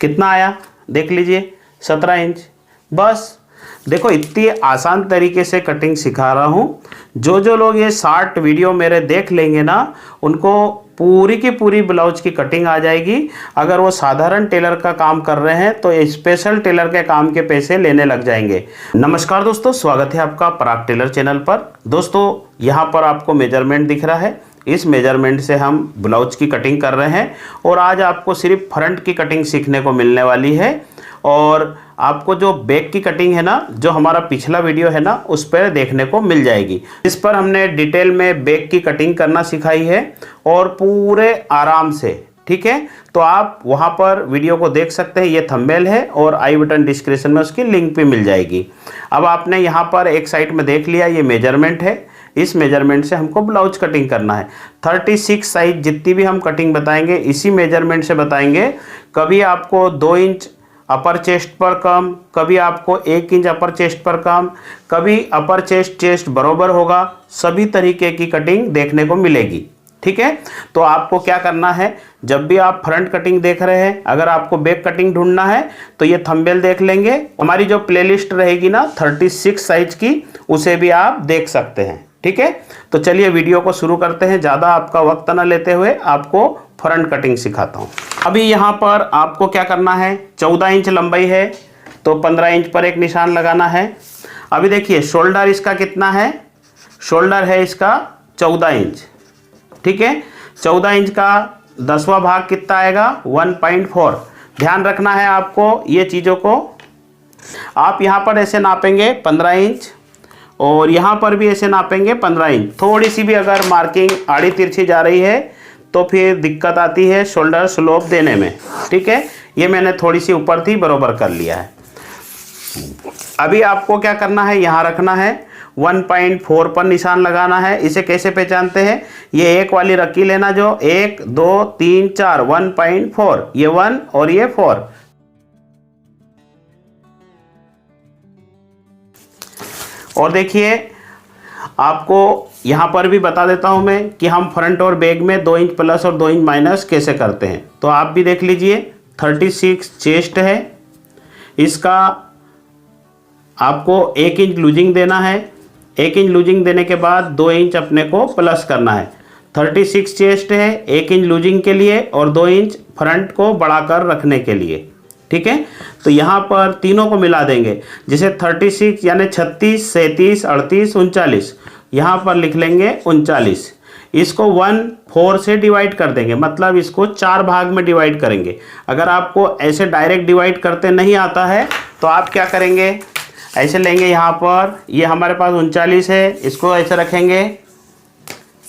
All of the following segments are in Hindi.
कितना आया देख लीजिए, 17 इंच। बस देखो इतनी आसान तरीके से कटिंग सिखा रहा हूँ। जो लोग ये शॉर्ट वीडियो मेरे देख लेंगे ना, उनको पूरी की पूरी ब्लाउज की कटिंग आ जाएगी। अगर वो साधारण टेलर का काम कर रहे हैं तो स्पेशल टेलर के काम के पैसे लेने लग जाएंगे। नमस्कार दोस्तों, स्वागत है आपका पराग टेलर चैनल पर। दोस्तों यहाँ पर आपको मेजरमेंट दिख रहा है, इस मेजरमेंट से हम ब्लाउज की कटिंग कर रहे हैं और आज आपको सिर्फ फ्रंट की कटिंग सीखने को मिलने वाली है। और आपको जो बैक की कटिंग है ना, जो हमारा पिछला वीडियो है ना, उस पर देखने को मिल जाएगी। इस पर हमने डिटेल में बैक की कटिंग करना सिखाई है और पूरे आराम से, ठीक है। तो आप वहां पर वीडियो को देख सकते हैं, ये थंबनेल है और आई बटन डिस्क्रिप्शन में उसकी लिंक भी मिल जाएगी। अब आपने यहाँ पर एक साइड में देख लिया, ये मेजरमेंट है, इस मेजरमेंट से हमको ब्लाउज कटिंग करना है। 36 साइज जितनी भी हम कटिंग बताएंगे इसी मेजरमेंट से बताएंगे। कभी आपको 2 इंच अपर चेस्ट पर कम, कभी आपको 1 इंच अपर चेस्ट पर कम, कभी अपर चेस्ट बरोबर होगा। सभी तरीके की कटिंग देखने को मिलेगी, ठीक है। तो आपको क्या करना है, जब भी आप फ्रंट कटिंग देख रहे हैं, अगर आपको बैक कटिंग ढूंढना है तो ये थंबनेल देख लेंगे। हमारी जो प्लेलिस्ट रहेगी ना 36 साइज की, उसे भी आप देख सकते हैं, ठीक है। तो चलिए वीडियो को शुरू करते हैं। ज़्यादा आपका वक्त न लेते हुए आपको फ्रंट कटिंग सिखाता हूँ। अभी यहाँ पर आपको क्या करना है, 14 इंच लंबाई है तो 15 इंच पर एक निशान लगाना है। अभी देखिए शोल्डर इसका कितना है, शोल्डर है इसका 14 इंच, ठीक है। 14 इंच का 10वां भाग कितना आएगा, 1.4। ध्यान रखना है आपको ये चीज़ों को। आप यहाँ पर ऐसे नापेंगे 15 इंच और यहाँ पर भी ऐसे नापेंगे 15 इंच। थोड़ी सी भी अगर मार्किंग आड़ी तिरछी जा रही है तो फिर दिक्कत आती है शोल्डर स्लोप देने में, ठीक है। ये मैंने थोड़ी सी ऊपर थी, बरोबर कर लिया है। अभी आपको क्या करना है, यहाँ रखना है, 1.4 पर निशान लगाना है। इसे कैसे पहचानते हैं, ये एक वाली रखी लेना, जो 1 2 3 4 1.4, ये 1 और ये 4। और देखिए आपको यहाँ पर भी बता देता हूँ मैं कि हम फ्रंट और बैक में 2 इंच प्लस और 2 इंच माइनस कैसे करते हैं। तो आप भी देख लीजिए, 36 चेस्ट है, इसका आपको 1 इंच लूजिंग देना है। 1 इंच लूजिंग देने के बाद 2 इंच अपने को प्लस करना है। 36 चेस्ट है, 1 इंच लूजिंग के लिए और 2 इंच फ्रंट को बढ़ाकर रखने के लिए, ठीक है। तो यहाँ पर तीनों को मिला देंगे, जैसे 36 यानी 36, 37, 38, 39, यहाँ पर लिख लेंगे 39। इसको 1/4 से डिवाइड कर देंगे, मतलब इसको 4 भाग में डिवाइड करेंगे। अगर आपको ऐसे डायरेक्ट डिवाइड करते नहीं आता है तो आप क्या करेंगे, ऐसे लेंगे, यहाँ पर ये हमारे पास 39 है, इसको ऐसे रखेंगे,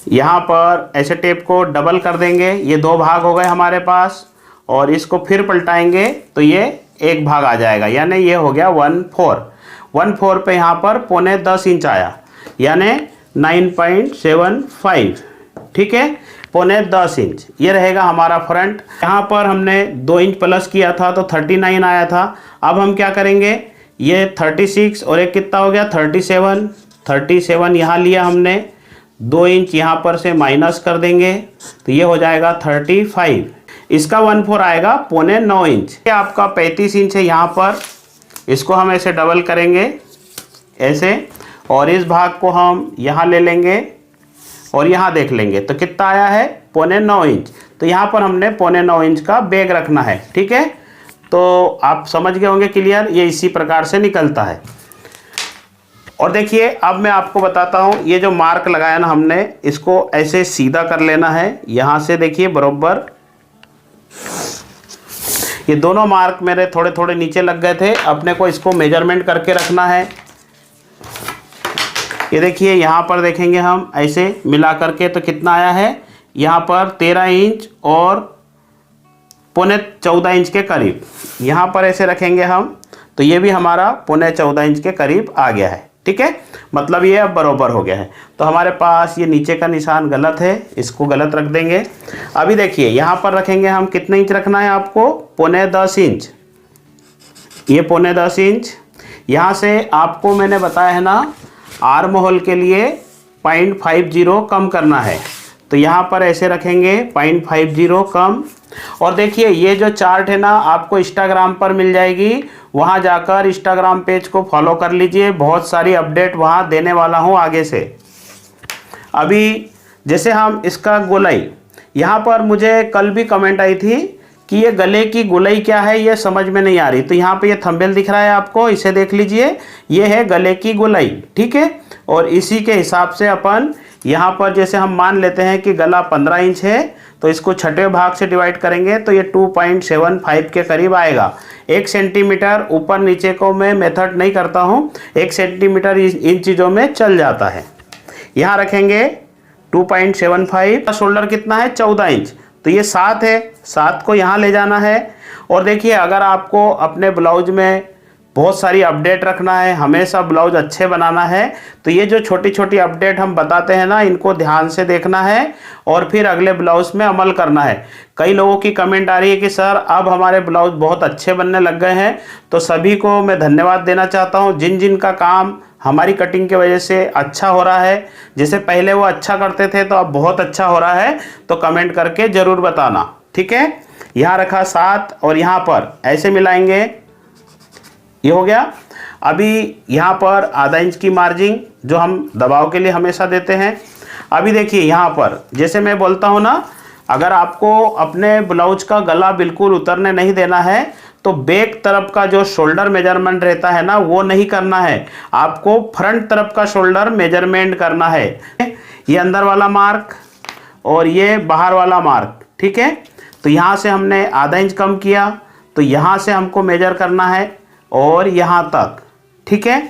यहाँ पर ऐसे टेप को डबल कर देंगे, ये 2 भाग हो गए हमारे पास, और इसको फिर पलटाएंगे तो ये 1 भाग आ जाएगा, यानी ये हो गया 1/4। 1/4 पे यहाँ पर 9.5 इंच आया, यानी 9.75, ठीक है। 9.5 इंच ये रहेगा हमारा फ्रंट। यहाँ पर हमने 2 इंच प्लस किया था तो 39 आया था। अब हम क्या करेंगे, ये 36 और एक कितना हो गया 37 यहाँ लिया हमने, 2 इंच यहाँ पर से माइनस कर देंगे तो ये हो जाएगा 35। इसका 1/4 आएगा 9.25 इंच। ये आपका 35 इंच है यहाँ पर, इसको हम ऐसे डबल करेंगे ऐसे, और इस भाग को हम यहाँ ले लेंगे और यहाँ देख लेंगे तो कितना आया है 9.25 इंच। तो यहाँ पर हमने 9.25 इंच का बैग रखना है, ठीक है। तो आप समझ गए होंगे क्लियर, ये इसी प्रकार से निकलता है। और देखिए अब मैं आपको बताता हूँ, ये जो मार्क लगाया ना हमने, इसको ऐसे सीधा कर लेना है। यहाँ से देखिए बरोबर, ये दोनों मार्क मेरे थोड़े थोड़े नीचे लग गए थे, अपने को इसको मेजरमेंट करके रखना है। ये देखिए यहाँ पर देखेंगे हम ऐसे मिला करके तो कितना आया है, यहाँ पर 13 इंच और 14.25 इंच के करीब। यहाँ पर ऐसे रखेंगे हम तो ये भी हमारा 14.25 इंच के करीब आ गया है, ठीक है। मतलब ये अब बरोबर हो गया है। तो हमारे पास ये नीचे का निशान गलत है, इसको गलत रख देंगे। अभी देखिए यहाँ पर रखेंगे हम, कितने इंच रखना है आपको, 9.25 इंच, ये 9.25 इंच। यहाँ से आपको मैंने बताया है ना, आर्म होल के लिए 0.50 कम करना है। तो यहाँ पर ऐसे रखेंगे 0.50 कम। और देखिए ये जो चार्ट है ना आपको इंस्टाग्राम पर मिल जाएगी, वहाँ जाकर इंस्टाग्राम पेज को फॉलो कर लीजिए, बहुत सारी अपडेट वहाँ देने वाला हूँ आगे से। अभी जैसे हम इसका गोलाई, यहाँ पर मुझे कल भी कमेंट आई थी कि ये गले की गोलाई क्या है, ये समझ में नहीं आ रही। तो यहाँ पे ये थंबनेल दिख रहा है आपको, इसे देख लीजिए, ये है गले की गोलाई, ठीक है। और इसी के हिसाब से अपन यहाँ पर जैसे हम मान लेते हैं कि गला 15 इंच है, तो इसको छठे भाग से डिवाइड करेंगे तो ये 2.75 के करीब आएगा। 1 सेंटीमीटर ऊपर नीचे को मैं मेथड नहीं करता हूँ, 1 सेंटीमीटर इन चीज़ों में चल जाता है। यहाँ रखेंगे 2.75। शोल्डर कितना है 14 इंच, तो ये 7 है, 7 को यहाँ ले जाना है। और देखिए अगर आपको अपने ब्लाउज में बहुत सारी अपडेट रखना है, हमेशा ब्लाउज अच्छे बनाना है, तो ये जो छोटी छोटी अपडेट हम बताते हैं ना, इनको ध्यान से देखना है और फिर अगले ब्लाउज में अमल करना है। कई लोगों की कमेंट आ रही है कि सर अब हमारे ब्लाउज बहुत अच्छे बनने लग गए हैं, तो सभी को मैं धन्यवाद देना चाहता हूँ जिन जिन का काम हमारी कटिंग की वजह से अच्छा हो रहा है। जैसे पहले वो अच्छा करते थे तो अब बहुत अच्छा हो रहा है, तो कमेंट करके ज़रूर बताना, ठीक है। यहाँ रखा 7 और यहाँ पर ऐसे मिलाएंगे, ये हो गया। अभी यहाँ पर आधा इंच की मार्जिन जो हम दबाव के लिए हमेशा देते हैं। अभी देखिए यहाँ पर जैसे मैं बोलता हूँ ना, अगर आपको अपने ब्लाउज का गला बिल्कुल उतरने नहीं देना है तो बैक तरफ का जो शोल्डर मेजरमेंट रहता है ना वो नहीं करना है, आपको फ्रंट तरफ का शोल्डर मेजरमेंट करना है। ये अंदर वाला मार्क और ये बाहर वाला मार्क, ठीक है। तो यहाँ से हमने आधा इंच कम किया, तो यहाँ से हमको मेजर करना है और यहाँ तक, ठीक है।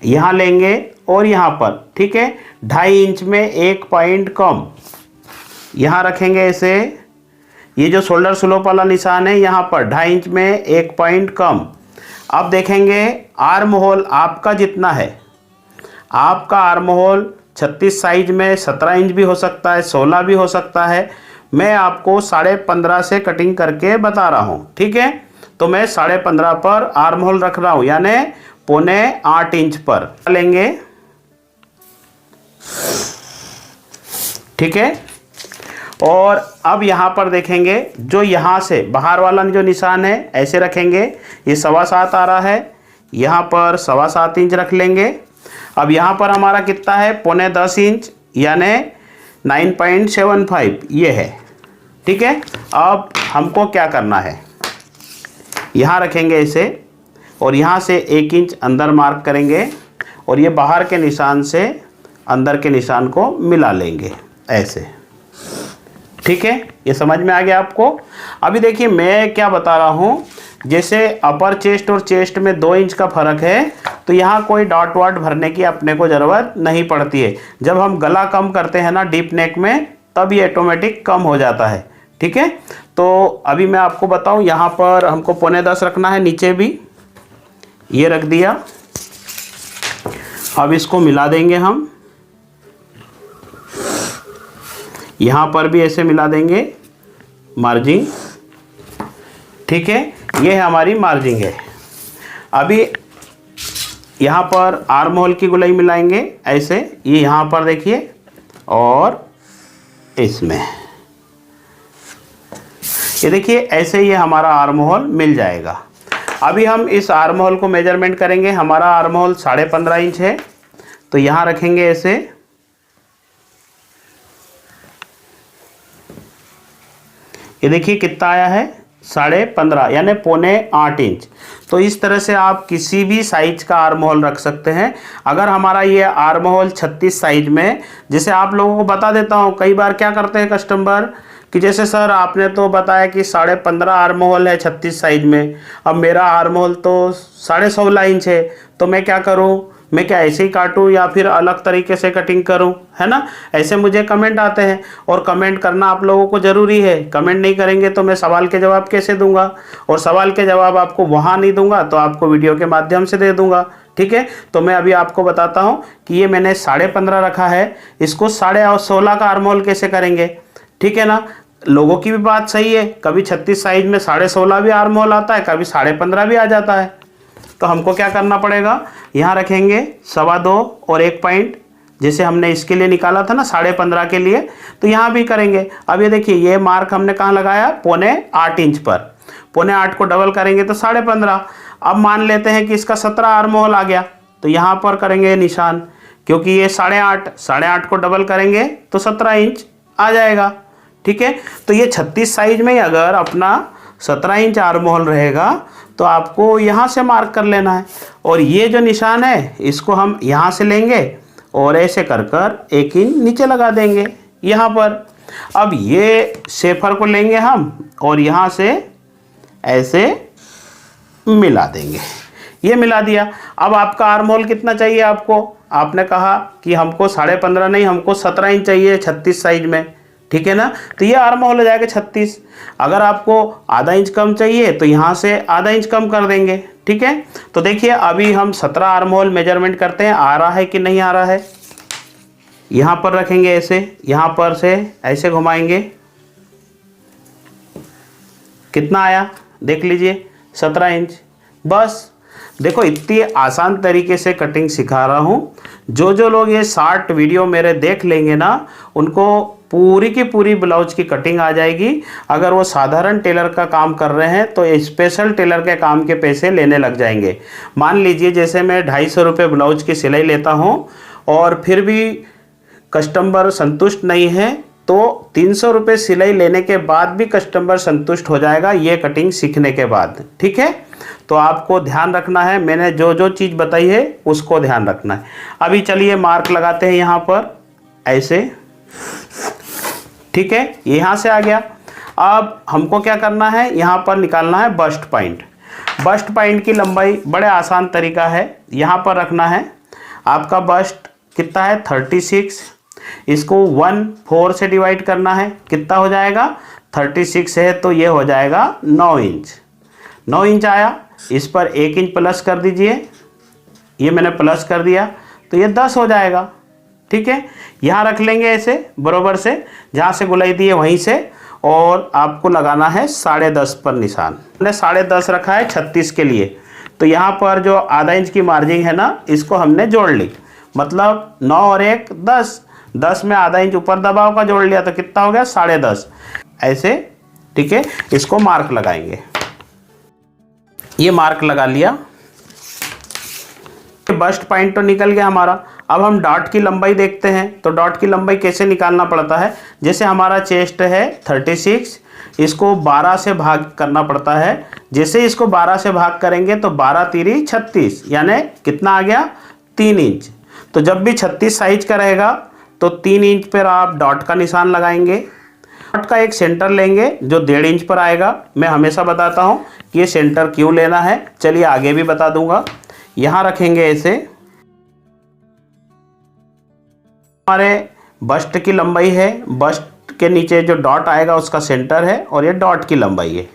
यहाँ लेंगे और यहाँ पर, ठीक है, 2.5 इंच में 1 पॉइंट कम यहाँ रखेंगे ऐसे। ये जो शोल्डर स्लोप वाला निशान है यहाँ पर 2.5 इंच में 1 पॉइंट कम। अब देखेंगे आर्म होल आपका जितना है, आपका आर्म होल 36 साइज में 17 इंच भी हो सकता है, 16 भी हो सकता है। मैं आपको 15.5 से कटिंग करके बता रहा हूँ, ठीक है। तो मैं 15.5 पर आर्म होल रख रहा हूँ, यानी 7.25 इंच पर लेंगे, ठीक है। और अब यहाँ पर देखेंगे जो यहाँ से बाहर वाला जो निशान है ऐसे रखेंगे, ये 7.25 आ रहा है, यहाँ पर 7.25 इंच रख लेंगे। अब यहाँ पर हमारा कितना है 9.5 इंच, यानी 9.75 ये है, ठीक है। अब हमको क्या करना है, यहाँ रखेंगे ऐसे और यहाँ से 1 इंच अंदर मार्क करेंगे और ये बाहर के निशान से अंदर के निशान को मिला लेंगे ऐसे, ठीक है। ये समझ में आ गया आपको। अभी देखिए मैं क्या बता रहा हूँ, जैसे अपर चेस्ट और चेस्ट में 2 इंच का फ़र्क है, तो यहाँ कोई डॉट वाट भरने की अपने को ज़रूरत नहीं पड़ती है। जब हम गला कम करते हैं ना डीप नेक में, तब ये ऑटोमेटिक कम हो जाता है, ठीक है। तो अभी मैं आपको बताऊँ, यहाँ पर हमको 9.25 रखना है, नीचे भी ये रख दिया। अब इसको मिला देंगे हम, यहाँ पर भी ऐसे मिला देंगे मार्जिन, ठीक है। ये है हमारी मार्जिन है। अभी यहाँ पर आर्म होल की गोलाई मिलाएंगे ऐसे, ये यहाँ पर देखिए और इसमें ये देखिए ऐसे ये हमारा आर्म होल मिल जाएगा। अभी हम इस आर्म होल को मेजरमेंट करेंगे। हमारा आर्म होल 15.5 इंच है, तो यहाँ रखेंगे ऐसे, ये देखिए कितना आया है 15.5 यानी 7.25 इंच। तो इस तरह से आप किसी भी साइज का आर्म होल रख सकते हैं। अगर हमारा ये आर्म होल 36 साइज में, जैसे आप लोगों को बता देता हूँ, कई बार क्या करते हैं कस्टमर कि जैसे सर आपने तो बताया कि 15.5 आर्म होल है 36 साइज में, अब मेरा आर्म होल तो 16.5 इंच है, तो मैं क्या करूँ, मैं क्या ऐसे ही काटूं या फिर अलग तरीके से कटिंग करूं, है ना। ऐसे मुझे कमेंट आते हैं और कमेंट करना आप लोगों को ज़रूरी है। कमेंट नहीं करेंगे तो मैं सवाल के जवाब कैसे दूंगा, और सवाल के जवाब आपको वहाँ नहीं दूंगा तो आपको वीडियो के माध्यम से दे दूंगा, ठीक है। तो मैं अभी आपको बताता हूँ कि ये मैंने 15.5 रखा है, इसको 16.5 का आर्म होल कैसे करेंगे, ठीक है ना। लोगों की भी बात सही है, कभी 36 साइज में 16.5 भी आर्म होल आता है, कभी 15.5 भी आ जाता है। तो हमको क्या करना पड़ेगा, यहाँ रखेंगे 2.25 और 1 पॉइंट जैसे हमने इसके लिए निकाला था ना 15.5 के लिए, तो यहाँ भी करेंगे। अब ये देखिए ये मार्क हमने कहाँ लगाया, 7.25 इंच पर। 7.25 को डबल करेंगे तो 15.5। अब मान लेते हैं कि इसका 17 आर्म होल आ गया, तो यहाँ पर करेंगे निशान, क्योंकि ये 8.5 को डबल करेंगे तो 17 इंच आ जाएगा। ठीक है, तो ये 36 साइज में अगर अपना 17 इंच आर्म होल रहेगा तो आपको यहाँ से मार्क कर लेना है। और ये जो निशान है इसको हम यहाँ से लेंगे और ऐसे कर कर 1 इंच नीचे लगा देंगे यहाँ पर। अब ये शेफर को लेंगे हम और यहाँ से ऐसे मिला देंगे, ये मिला दिया। अब आपका आर्म होल कितना चाहिए आपको, आपने कहा कि हमको 15.5 नहीं, हमको 17 इंच चाहिए 36 साइज में। ठीक है ना, तो ये आर्म होल हो जाएगा 36। अगर आपको आधा इंच कम चाहिए तो यहाँ से आधा इंच कम कर देंगे। ठीक है, तो देखिए अभी हम 17 आर्म होल मेजरमेंट करते हैं, आ रहा है कि नहीं आ रहा है। यहाँ पर रखेंगे ऐसे, यहाँ पर से ऐसे घुमाएंगे, कितना आया देख लीजिए 17 इंच। बस देखो इतनी आसान तरीके से कटिंग सिखा रहा हूँ, जो लोग ये शॉर्ट वीडियो मेरे देख लेंगे ना उनको पूरी की पूरी ब्लाउज की कटिंग आ जाएगी। अगर वो साधारण टेलर का काम कर रहे हैं तो स्पेशल टेलर के काम के पैसे लेने लग जाएंगे। मान लीजिए जैसे मैं 250 रुपये ब्लाउज की सिलाई लेता हूँ और फिर भी कस्टमर संतुष्ट नहीं है तो 300 रुपये सिलाई लेने के बाद भी कस्टमर संतुष्ट हो जाएगा ये कटिंग सीखने के बाद। ठीक है, तो आपको ध्यान रखना है, मैंने जो चीज़ बताई है उसको ध्यान रखना है। अभी चलिए मार्क लगाते हैं यहाँ पर ऐसे। ठीक है, यहाँ से आ गया। अब हमको क्या करना है, यहाँ पर निकालना है बस्ट पॉइंट। बस्ट पॉइंट की लंबाई बड़े आसान तरीका है, यहाँ पर रखना है। आपका बस्ट कितना है 36, इसको 1/4 से डिवाइड करना है, कितना हो जाएगा 36 है तो ये हो जाएगा 9 इंच। 9 इंच आया, इस पर 1 इंच प्लस कर दीजिए, ये मैंने प्लस कर दिया तो ये 10 हो जाएगा। ठीक है, यहाँ रख लेंगे ऐसे बरोबर से, जहाँ से गुलाई दी है वहीं से, और आपको लगाना है 10.5 पर निशान। हमने 10.5 रखा है 36 के लिए, तो यहाँ पर जो आधा इंच की मार्जिन है ना इसको हमने जोड़ ली, मतलब 9 और 1 10, 10 में आधा इंच ऊपर दबाव का जोड़ लिया तो कितना हो गया 10.5 ऐसे। ठीक है, इसको मार्क लगाएंगे, ये मार्क लगा लिया। बस्ट पॉइंट तो निकल गया हमारा। अब हम डॉट की लंबाई देखते हैं, तो डॉट की लंबाई कैसे निकालना पड़ता है। जैसे हमारा चेस्ट है 36, इसको 12 से भाग करना पड़ता है। जैसे इसको 12 से भाग करेंगे तो 12 तिरी 36, यानी कितना आ गया 3 इंच। तो जब भी 36 साइज का रहेगा तो 3 इंच पर आप डॉट का निशान लगाएंगे। डॉट का एक सेंटर लेंगे जो 1.5 इंच पर आएगा। मैं हमेशा बताता हूँ कि ये सेंटर क्यों लेना है, चलिए आगे भी बता दूंगा। यहाँ रखेंगे ऐसे, हमारे बस्ट की लंबाई है, बस्ट के नीचे जो डॉट आएगा उसका सेंटर है और ये डॉट की लंबाई है।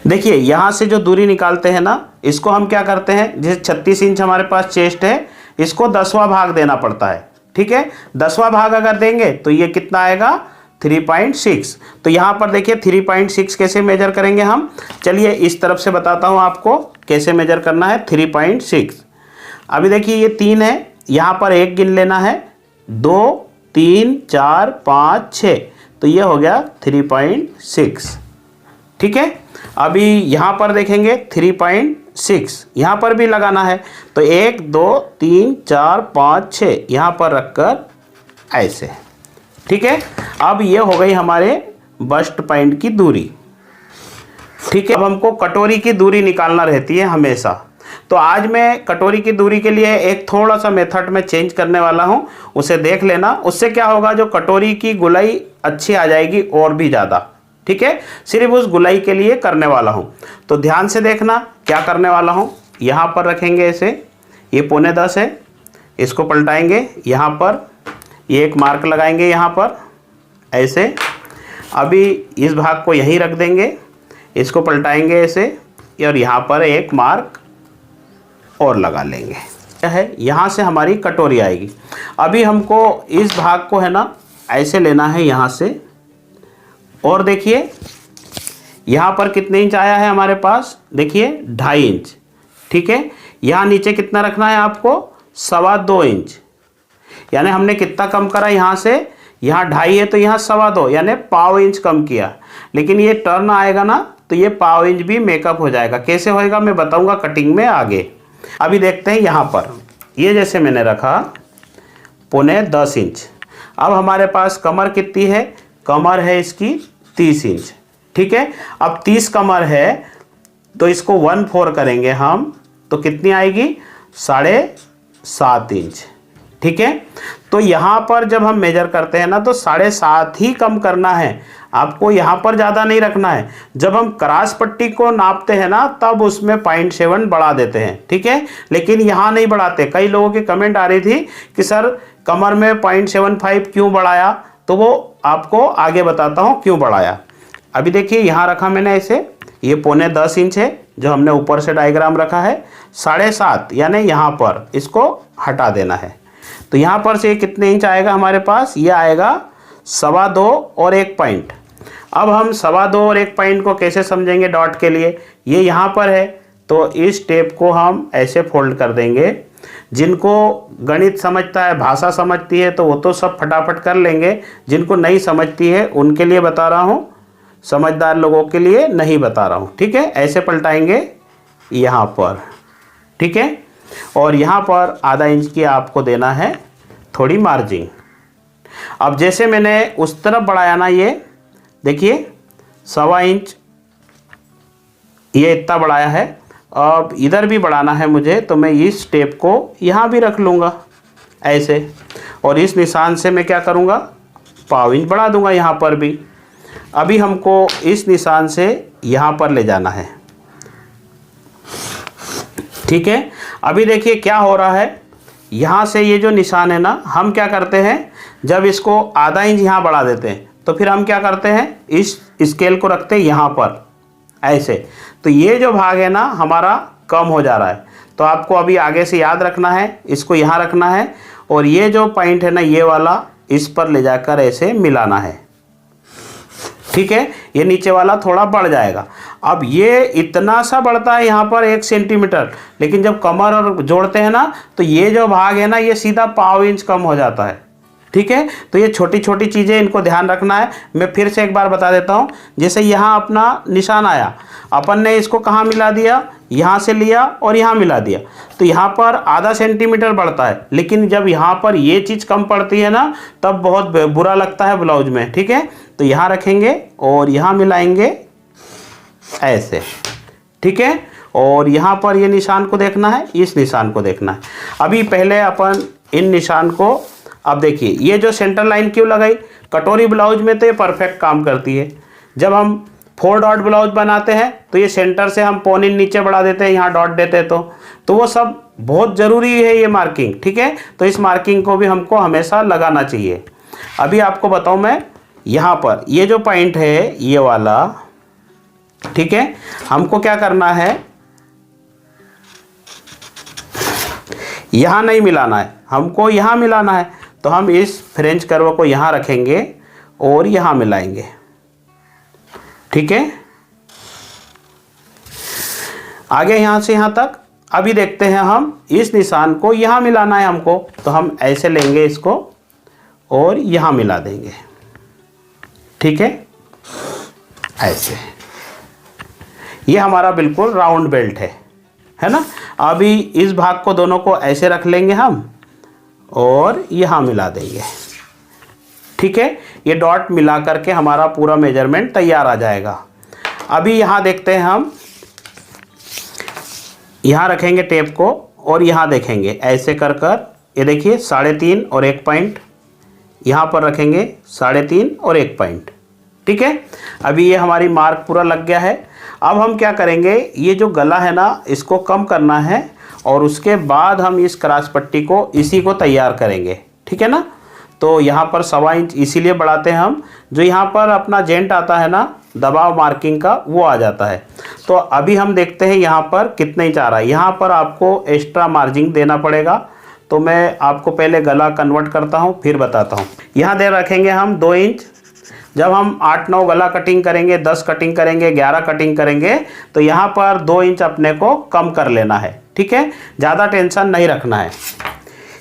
देखिए यहाँ से जो दूरी निकालते हैं ना इसको हम क्या करते हैं, जैसे 36 इंच हमारे पास चेस्ट है, इसको 10वां भाग देना पड़ता है। ठीक है, 10वां भाग अगर देंगे तो ये कितना आएगा 3.6। तो यहाँ पर देखिए 3.6 कैसे मेजर करेंगे हम, चलिए इस तरफ से बताता हूँ आपको कैसे मेजर करना है 3.6। अभी देखिए ये 3 है, यहाँ पर 1 गिन लेना है, 2 3 4 5 6, तो ये हो गया 3.6। ठीक है, अभी यहाँ पर देखेंगे 3.6 यहाँ पर भी लगाना है, तो 1 2 3 4 5 6 यहाँ पर रखकर ऐसे। ठीक है, अब ये हो गई हमारे बस्ट पॉइंट की दूरी। ठीक है, अब हमको कटोरी की दूरी निकालना रहती है हमेशा, तो आज मैं कटोरी की दूरी के लिए एक थोड़ा सा मेथड में चेंज करने वाला हूँ, उसे देख लेना। उससे क्या होगा, जो कटोरी की गुलाई अच्छी आ जाएगी और भी ज़्यादा। ठीक है, सिर्फ उस गुलाई के लिए करने वाला हूँ, तो ध्यान से देखना क्या करने वाला हूँ। यहाँ पर रखेंगे ऐसे, ये 9.25 है, इसको पलटाएंगे, यहाँ पर ये एक मार्क लगाएंगे यहाँ पर ऐसे। अभी इस भाग को यहीं रख देंगे, इसको पलटाएंगे ऐसे और यहाँ पर एक मार्क और लगा लेंगे। क्या है, यहाँ से हमारी कटोरी आएगी। अभी हमको इस भाग को है ना ऐसे लेना है यहाँ से, और देखिए यहाँ पर कितने इंच आया है हमारे पास, देखिए 2.5 इंच। ठीक है, यहाँ नीचे कितना रखना है आपको 2.25 इंच। यानी हमने कितना कम करा यहाँ से, यहाँ 2.5 है तो यहाँ 2.25 यानी ½ इंच कम किया। लेकिन ये टर्न आएगा ना तो ये ½ इंच भी मेकअप हो जाएगा। कैसे होएगा मैं बताऊंगा कटिंग में आगे। अभी देखते हैं यहाँ पर, ये जैसे मैंने रखा 10.25 इंच। अब हमारे पास कमर कितनी है, कमर है इसकी 30 इंच। ठीक है, अब 30 कमर है तो इसको 1/4 करेंगे हम तो कितनी आएगी, 7.5 इंच। ठीक है, तो यहाँ पर जब हम मेजर करते हैं ना तो 7.5 ही कम करना है, आपको यहाँ पर ज़्यादा नहीं रखना है। जब हम क्रॉस पट्टी को नापते हैं ना तब उसमें 0.7 बढ़ा देते हैं। ठीक है, लेकिन यहाँ नहीं बढ़ाते। कई लोगों की कमेंट आ रही थी कि सर कमर में 0.75 क्यों बढ़ाया, तो वो आपको आगे बताता हूँ क्यों बढ़ाया। अभी देखिए यहाँ रखा मैंने ऐसे, ये 10.25 इंच है जो हमने ऊपर से डायग्राम रखा है। 7.5 यानी यहाँ पर इसको हटा देना है तो यहाँ पर से कितने इंच आएगा हमारे पास, ये आएगा 2.25 और 1 पॉइंट। अब हम 2.25 और 1 पॉइंट को कैसे समझेंगे डॉट के लिए, ये यहाँ पर है तो इस टेप को हम ऐसे फोल्ड कर देंगे। जिनको गणित समझता है, भाषा समझती है तो वो तो सब फटाफट कर लेंगे, जिनको नहीं समझती है उनके लिए बता रहा हूँ, समझदार लोगों के लिए नहीं बता रहा हूँ। ठीक है, ऐसे पलटाएंगे यहाँ पर। ठीक है, और यहाँ पर ½ इंच की आपको देना है थोड़ी मार्जिन। अब जैसे मैंने उस तरफ बढ़ाया ना, ये देखिए 1.25 इंच ये इतना बढ़ाया है। अब इधर भी बढ़ाना है मुझे तो मैं इस टेप को यहाँ भी रख लूँगा ऐसे, और इस निशान से मैं क्या करूँगा, ½ इंच बढ़ा दूँगा यहाँ पर भी। अभी हमको इस निशान से यहाँ पर ले जाना है। ठीक है, अभी देखिए क्या हो रहा है, यहाँ से ये जो निशान है ना, हम क्या करते हैं जब इसको ½ इंच यहाँ बढ़ा देते हैं तो फिर हम क्या करते हैं, इस स्केल को रखते हैं यहाँ पर ऐसे, तो ये जो भाग है ना हमारा कम हो जा रहा है। तो आपको अभी आगे से याद रखना है, इसको यहाँ रखना है और ये जो पॉइंट है ना ये वाला इस पर ले जाकर ऐसे मिलाना है। ठीक है, ये नीचे वाला थोड़ा बढ़ जाएगा। अब ये इतना सा बढ़ता है यहाँ पर 1 सेंटीमीटर, लेकिन जब कमर और जोड़ते हैं ना तो ये जो भाग है ना ये सीधा ½ इंच कम हो जाता है। ठीक है, तो ये छोटी छोटी चीज़ें इनको ध्यान रखना है। मैं फिर से एक बार बता देता हूँ, जैसे यहाँ अपना निशान आया, अपन ने इसको कहाँ मिला दिया, यहाँ से लिया और यहाँ मिला दिया, तो यहाँ पर ½ सेंटीमीटर बढ़ता है। लेकिन जब यहाँ पर ये चीज़ कम पड़ती है ना तब बहुत बुरा लगता है ब्लाउज में। ठीक है, तो यहाँ रखेंगे और यहाँ मिलाएंगे ऐसे। ठीक है, और यहाँ पर ये निशान को देखना है, इस निशान को देखना है। अभी पहले अपन इन निशान को, अब देखिए ये जो सेंटर लाइन क्यों लगाई, कटोरी ब्लाउज में तो ये परफेक्ट काम करती है। जब हम 4 डॉट ब्लाउज बनाते हैं तो ये सेंटर से हम पौनी नीचे बढ़ा देते हैं, यहाँ डॉट देते हैं तो वो सब बहुत ज़रूरी है ये मार्किंग। ठीक है, तो इस मार्किंग को भी हमको हमेशा लगाना चाहिए। अभी आपको बताऊँ मैं, यहाँ पर ये जो पॉइंट है ये वाला, ठीक है, हमको क्या करना है, यहाँ नहीं मिलाना है, हमको यहाँ मिलाना है। तो हम इस फ्रेंच कर्व को यहाँ रखेंगे और यहाँ मिलाएंगे। ठीक है, आगे यहाँ से यहाँ तक। अभी देखते हैं हम इस निशान को यहाँ मिलाना है हमको, तो हम ऐसे लेंगे इसको और यहाँ मिला देंगे। ठीक है, ऐसे ये हमारा बिल्कुल राउंड बेल्ट है ना। अभी इस भाग को दोनों को ऐसे रख लेंगे हम और यहाँ मिला देंगे। ठीक है, ये डॉट मिला करके हमारा पूरा मेजरमेंट तैयार आ जाएगा। अभी यहाँ देखते हैं हम, यहाँ रखेंगे टेप को और यहाँ देखेंगे ऐसे कर कर, ये देखिए 3.5 और 1 पॉइंट, यहाँ पर रखेंगे 3.5 और 1 पॉइंट। ठीक है, अभी ये हमारी मार्क पूरा लग गया है। अब हम क्या करेंगे, ये जो गला है ना इसको कम करना है और उसके बाद हम इस क्रॉस पट्टी को इसी को तैयार करेंगे। ठीक है ना, तो यहाँ पर 1.25 इंच इसीलिए बढ़ाते हैं हम, जो यहाँ पर अपना जेंट आता है ना दबाव मार्किंग का, वो आ जाता है। तो अभी हम देखते हैं यहाँ पर कितने इंच आ रहा है। यहाँ पर आपको एक्स्ट्रा मार्जिन देना पड़ेगा, तो मैं आपको पहले गला कन्वर्ट करता हूँ फिर बताता हूँ। यहाँ दे रखेंगे हम 2 इंच। जब हम 8-9 गला कटिंग करेंगे, 10 कटिंग करेंगे, 11 कटिंग करेंगे, तो यहाँ पर 2 इंच अपने को कम कर लेना है। ठीक है, ज़्यादा टेंशन नहीं रखना है।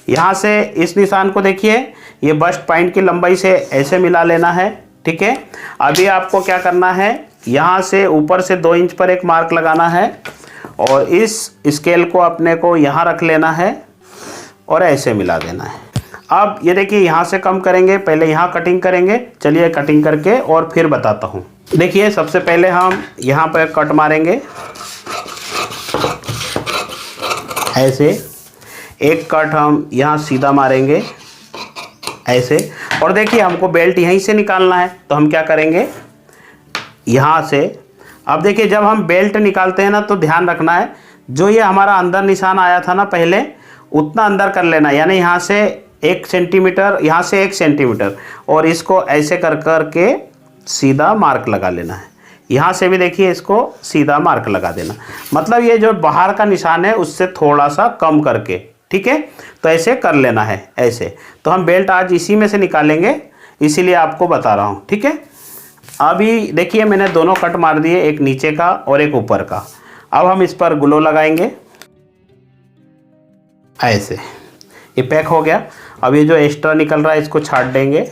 यहाँ से इस निशान को देखिए, ये बस्ट पॉइंट की लंबाई से ऐसे मिला लेना है। ठीक है, अभी आपको क्या करना है, यहाँ से ऊपर से 2 इंच पर एक मार्क लगाना है और इस स्केल को अपने को यहाँ रख लेना है और ऐसे मिला देना है। अब ये देखिए, यहाँ से कम करेंगे, पहले यहाँ कटिंग करेंगे। चलिए कटिंग करके और फिर बताता हूँ। देखिए, सबसे पहले हम यहाँ पर कट मारेंगे ऐसे, एक कट हम यहाँ सीधा मारेंगे ऐसे। और देखिए, हमको बेल्ट यहीं से निकालना है, तो हम क्या करेंगे, यहाँ से। अब देखिए, जब हम बेल्ट निकालते हैं ना, तो ध्यान रखना है, जो ये हमारा अंदर निशान आया था ना पहले, उतना अंदर कर लेना, यानी यहाँ से 1 सेंटीमीटर, यहाँ से 1 सेंटीमीटर, और इसको ऐसे कर कर के सीधा मार्क लगा लेना है। यहाँ से भी देखिए, इसको सीधा मार्क लगा देना, मतलब ये जो बाहर का निशान है उससे थोड़ा सा कम करके। ठीक है, तो ऐसे कर लेना है ऐसे। तो हम बेल्ट आज इसी में से निकालेंगे, इसीलिए आपको बता रहा हूँ। ठीक है, अभी देखिए, मैंने दोनों कट मार दिए, एक नीचे का और एक ऊपर का। अब हम इस पर ग्लो लगाएंगे ऐसे, ये पैक हो गया। अब ये जो एक्स्ट्रा निकल रहा है इसको छाट देंगे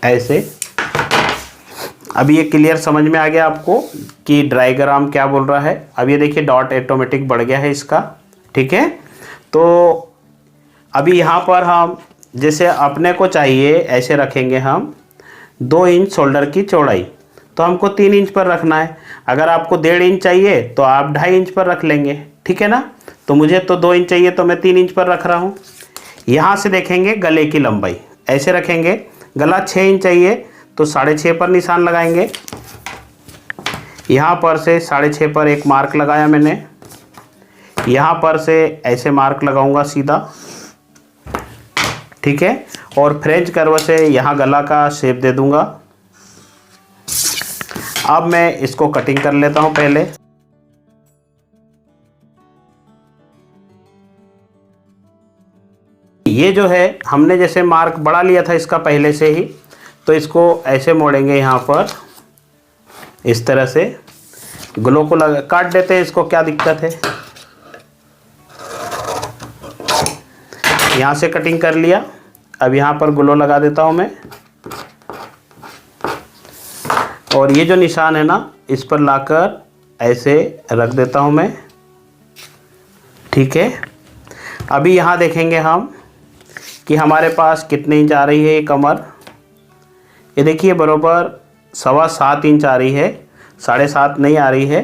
ऐसे। अब ये क्लियर समझ में आ गया आपको कि डायग्राम क्या बोल रहा है। अब ये देखिए, डॉट ऑटोमेटिक बढ़ गया है इसका। ठीक है, तो अभी यहाँ पर हम जैसे अपने को चाहिए ऐसे रखेंगे हम 2 इंच शोल्डर की चौड़ाई, तो हमको 3 इंच पर रखना है। अगर आपको 1.5 इंच चाहिए तो आप 2.5 इंच पर रख लेंगे। ठीक है ना, तो मुझे तो 2 इंच चाहिए तो मैं 3 इंच पर रख रहा हूँ। यहाँ से देखेंगे गले की लंबाई ऐसे रखेंगे, गला 6 इंच चाहिए तो 6.5 पर निशान लगाएंगे। यहाँ पर से 6.5 पर एक मार्क लगाया मैंने, यहाँ पर से ऐसे मार्क लगाऊंगा सीधा। ठीक है, और फ्रेंच कर्व से यहाँ गला का शेप दे दूंगा। अब मैं इसको कटिंग कर लेता हूँ पहले। ये जो है हमने जैसे मार्क बढ़ा लिया था इसका पहले से ही, तो इसको ऐसे मोड़ेंगे यहाँ पर इस तरह से। ग्लो को काट देते हैं, इसको क्या दिक्कत है। यहाँ से कटिंग कर लिया, अब यहाँ पर ग्लो लगा देता हूँ मैं, और ये जो निशान है ना इस पर लाकर ऐसे रख देता हूँ मैं। ठीक है, अभी यहाँ देखेंगे हम कि हमारे पास कितने इंच आ रही है ये कमर। ये देखिए, बराबर 7.25 इंच आ रही है, 7.5 नहीं आ रही है।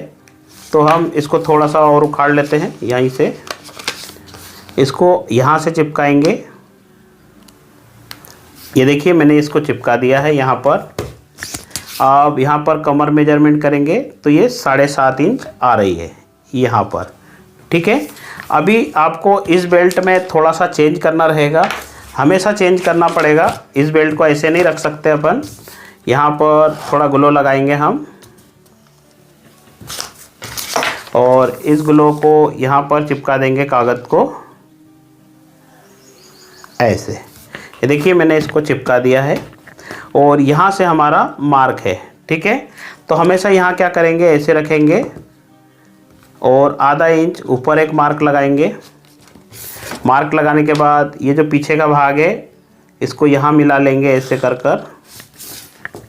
तो हम इसको थोड़ा सा और उखाड़ लेते हैं, यहीं से इसको यहाँ से चिपकाएंगे। ये देखिए, मैंने इसको चिपका दिया है यहाँ पर। अब यहाँ पर कमर मेजरमेंट करेंगे तो ये 7.5 इंच आ रही है यहाँ पर। ठीक है, अभी आपको इस बेल्ट में थोड़ा सा चेंज करना रहेगा, हमेशा चेंज करना पड़ेगा। इस बेल्ट को ऐसे नहीं रख सकते अपन। यहाँ पर थोड़ा ग्लो लगाएंगे हम, और इस ग्लो को यहाँ पर चिपका देंगे कागज़ को ऐसे। ये देखिए, मैंने इसको चिपका दिया है और यहाँ से हमारा मार्क है। ठीक है, तो हमेशा यहाँ क्या करेंगे, ऐसे रखेंगे और आधा इंच ऊपर एक मार्क लगाएंगे। मार्क लगाने के बाद ये जो पीछे का भाग है इसको यहाँ मिला लेंगे ऐसे कर कर।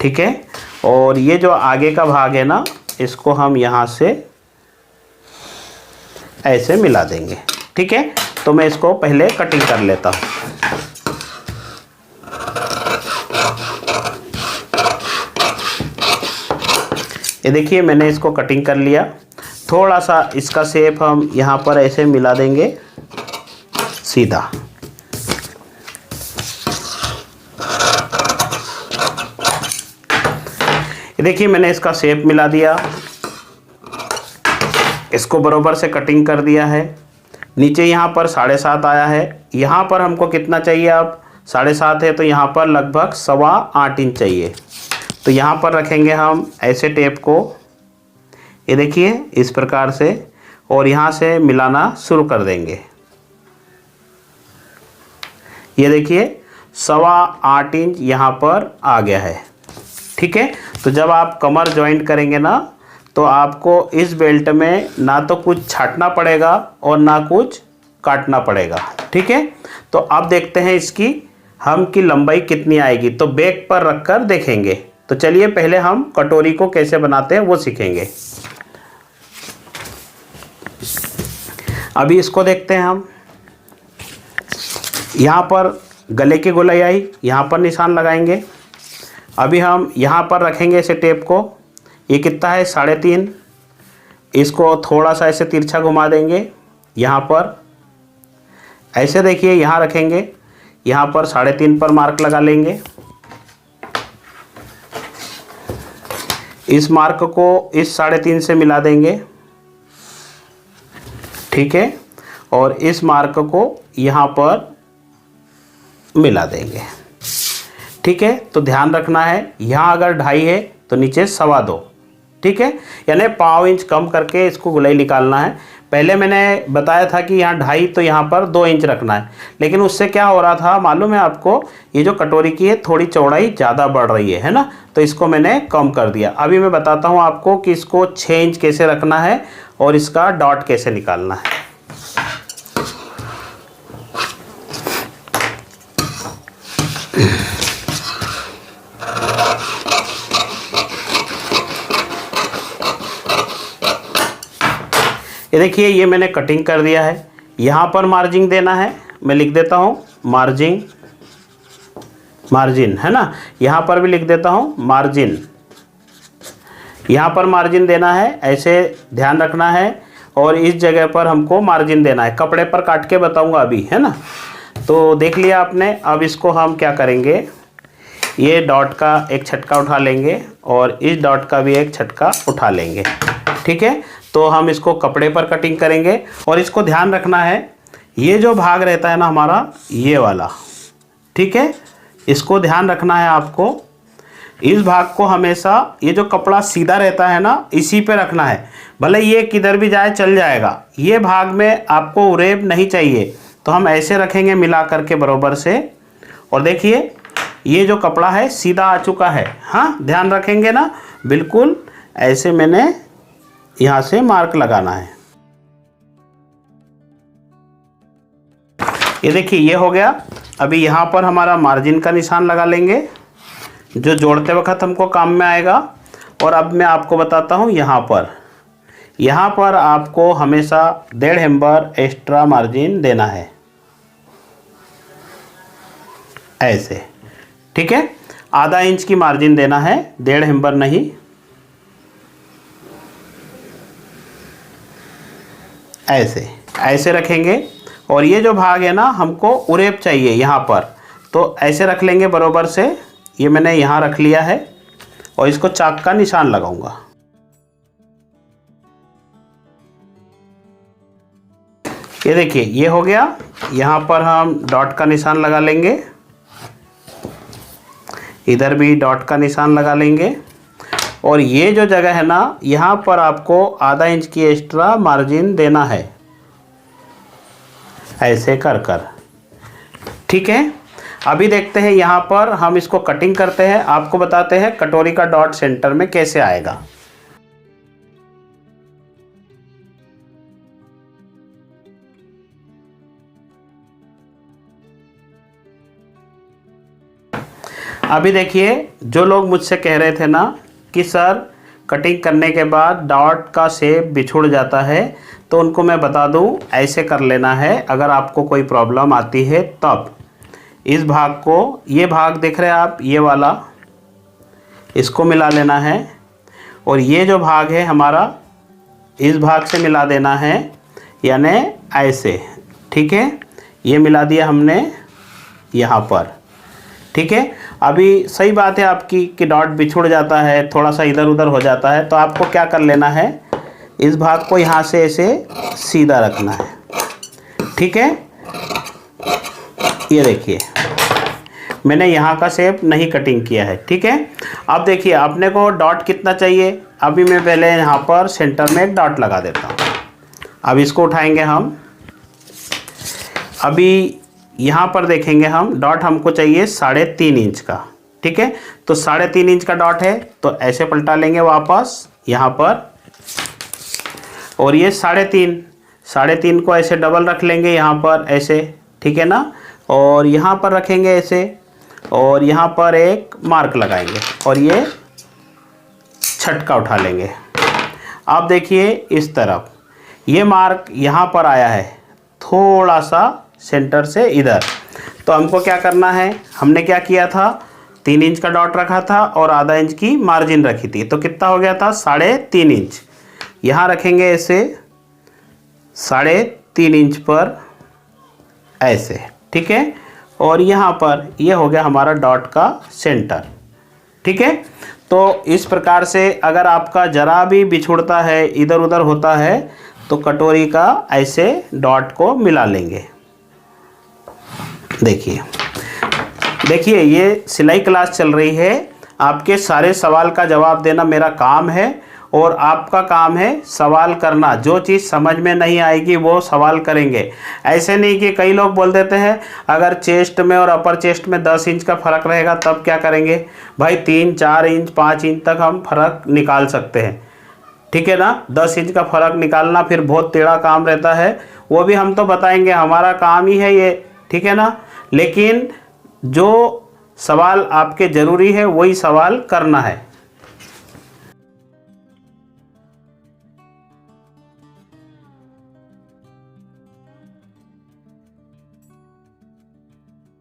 ठीक है, और ये जो आगे का भाग है ना इसको हम यहाँ से ऐसे मिला देंगे। ठीक है, तो मैं इसको पहले कटिंग कर लेता हूँ। ये देखिए, मैंने इसको कटिंग कर लिया। थोड़ा सा इसका शेप हम यहाँ पर ऐसे मिला देंगे सीधा। ये देखिए, मैंने इसका शेप मिला दिया, इसको बराबर से कटिंग कर दिया है। नीचे यहाँ पर 7.5 आया है, यहाँ पर हमको कितना चाहिए, अब 7.5 है तो यहाँ पर लगभग 8.25 इंच चाहिए। तो यहाँ पर रखेंगे हम ऐसे टेप को, ये देखिए इस प्रकार से, और यहाँ से मिलाना शुरू कर देंगे। ये देखिए 8.25 इंच यहाँ पर आ गया है। ठीक है, तो जब आप कमर जॉइंट करेंगे ना तो आपको इस बेल्ट में ना तो कुछ छाटना पड़ेगा और ना कुछ काटना पड़ेगा। ठीक है, तो अब देखते हैं इसकी हम की लंबाई कितनी आएगी, तो बैक पर रखकर देखेंगे। तो चलिए पहले हम कटोरी को कैसे बनाते हैं वो सीखेंगे। अभी इसको देखते हैं हम। यहाँ पर गले की गोलाई यहाँ पर निशान लगाएंगे। अभी हम यहाँ पर रखेंगे इसे टेप को। ये कितना है 3.5। इसको थोड़ा सा ऐसे तिरछा घुमा देंगे यहाँ पर, ऐसे देखिए यहाँ रखेंगे। यहाँ पर 3.5 पर मार्क लगा लेंगे। इस मार्क को इस 3.5 से मिला देंगे। ठीक है, और इस मार्क को यहाँ पर मिला देंगे। ठीक है, तो ध्यान रखना है यहाँ अगर 2.5 है तो नीचे 2.25। ठीक है, यानी 0.5 इंच कम करके इसको गोलाई निकालना है। पहले मैंने बताया था कि यहाँ 2.5 तो यहाँ पर 2 इंच रखना है, लेकिन उससे क्या हो रहा था मालूम है आपको, ये जो कटोरी की है थोड़ी चौड़ाई ज़्यादा बढ़ रही है ना, तो इसको मैंने कम कर दिया। अभी मैं बताता हूँ आपको कि इसको 6 इंच कैसे रखना है और इसका डॉट कैसे निकालना है। ये देखिए ये मैंने कटिंग कर दिया है। यहाँ पर मार्जिन देना है, मैं लिख देता हूँ मार्जिन, मार्जिन है ना, यहाँ पर भी लिख देता हूँ मार्जिन। यहाँ पर मार्जिन देना है, ऐसे ध्यान रखना है, और इस जगह पर हमको मार्जिन देना है। कपड़े पर काट के बताऊँगा अभी, है ना। तो देख लिया आपने। अब इसको हम क्या करेंगे, ये डॉट का एक छटका उठा लेंगे और इस डॉट का भी एक छटका उठा लेंगे। ठीक है, तो हम इसको कपड़े पर कटिंग करेंगे। और इसको ध्यान रखना है, ये जो भाग रहता है ना हमारा, ये वाला, ठीक है, इसको ध्यान रखना है आपको। इस भाग को हमेशा, ये जो कपड़ा सीधा रहता है ना, इसी पे रखना है। भले ये किधर भी जाए चल जाएगा, ये भाग में आपको उरेब नहीं चाहिए, तो हम ऐसे रखेंगे मिला करके बराबर से। और देखिए ये जो कपड़ा है सीधा आ चुका है, हाँ ध्यान रखेंगे ना, बिल्कुल ऐसे मैंने यहाँ से मार्क लगाना है। ये देखिए ये हो गया। अभी यहाँ पर हमारा मार्जिन का निशान लगा लेंगे, जो जोड़ते वक्त हमको काम में आएगा। और अब मैं आपको बताता हूँ, यहाँ पर आपको हमेशा 1.5 हेम्बर एक्स्ट्रा मार्जिन देना है, ऐसे। ठीक है, आधा इंच की मार्जिन देना है, 1.5 हेम्बर नहीं। ऐसे रखेंगे। और ये जो भाग है ना, हमको उरेब चाहिए यहाँ पर, तो ऐसे रख लेंगे बराबर से। ये मैंने यहाँ रख लिया है और इसको चाक का निशान लगाऊंगा। ये देखिए ये हो गया। यहाँ पर हम डॉट का निशान लगा लेंगे, इधर भी डॉट का निशान लगा लेंगे। और ये जो जगह है ना, यहाँ पर आपको आधा इंच की एक्स्ट्रा मार्जिन देना है, ऐसे कर। ठीक है, अभी देखते हैं यहाँ पर हम इसको कटिंग करते हैं। आपको बताते हैं कटोरी का डॉट सेंटर में कैसे आएगा। अभी देखिए, जो लोग मुझसे कह रहे थे ना कि सर कटिंग करने के बाद डॉट का शेप बिछुड़ जाता है, तो उनको मैं बता दूं ऐसे कर लेना है। अगर आपको कोई प्रॉब्लम आती है तब इस भाग को, ये भाग देख रहे हैं आप, ये वाला, इसको मिला लेना है। और ये जो भाग है हमारा, इस भाग से मिला देना है, यानी ऐसे। ठीक है, ये मिला दिया हमने यहाँ पर। ठीक है, अभी सही बात है आपकी कि डॉट बिछुड़ जाता है, थोड़ा सा इधर उधर हो जाता है, तो आपको क्या कर लेना है, इस भाग को यहाँ से ऐसे सीधा रखना है। ठीक है, ये देखिए मैंने यहाँ का शेप नहीं कटिंग किया है। ठीक है, अब देखिए अपने को डॉट कितना चाहिए। अभी मैं पहले यहाँ पर सेंटर में एक डॉट लगा देता हूँ। अब इसको उठाएंगे हम। अभी यहाँ पर देखेंगे हम, डॉट हमको चाहिए 3.5 इंच का। ठीक है, तो 3.5 इंच का डॉट है, तो ऐसे पलटा लेंगे वापस यहाँ पर, और ये 3.5, 3.5 को ऐसे डबल रख लेंगे यहाँ पर ऐसे, ठीक है ना। और यहाँ पर रखेंगे ऐसे, और यहाँ पर एक मार्क लगाएंगे और ये छटका उठा लेंगे। अब देखिए इस तरफ ये मार्क यहाँ पर आया है थोड़ा सा सेंटर से इधर, तो हमको क्या करना है, हमने क्या किया था, 3 इंच का डॉट रखा था और आधा इंच की मार्जिन रखी थी, तो कितना हो गया था 3.5 इंच। यहाँ रखेंगे ऐसे 3.5 इंच पर ऐसे, ठीक है। और यहाँ पर ये हो गया हमारा डॉट का सेंटर, ठीक है। तो इस प्रकार से अगर आपका जरा भी बिछुड़ता है, इधर उधर होता है, तो कटोरी का ऐसे डॉट को मिला लेंगे। देखिए देखिए ये सिलाई क्लास चल रही है, आपके सारे सवाल का जवाब देना मेरा काम है और आपका काम है सवाल करना। जो चीज़ समझ में नहीं आएगी वो सवाल करेंगे। ऐसे नहीं कि कई लोग बोल देते हैं अगर चेस्ट में और अपर चेस्ट में 10 इंच का फ़र्क रहेगा तब क्या करेंगे। भाई 3, 4 इंच, 5 इंच तक हम फ़र्क निकाल सकते हैं, ठीक है ना। 10 इंच का फ़र्क निकालना फिर बहुत टेढ़ा काम रहता है, वो भी हम तो बताएंगे, हमारा काम ही है ये, ठीक है ना। लेकिन जो सवाल आपके ज़रूरी है वही सवाल करना है।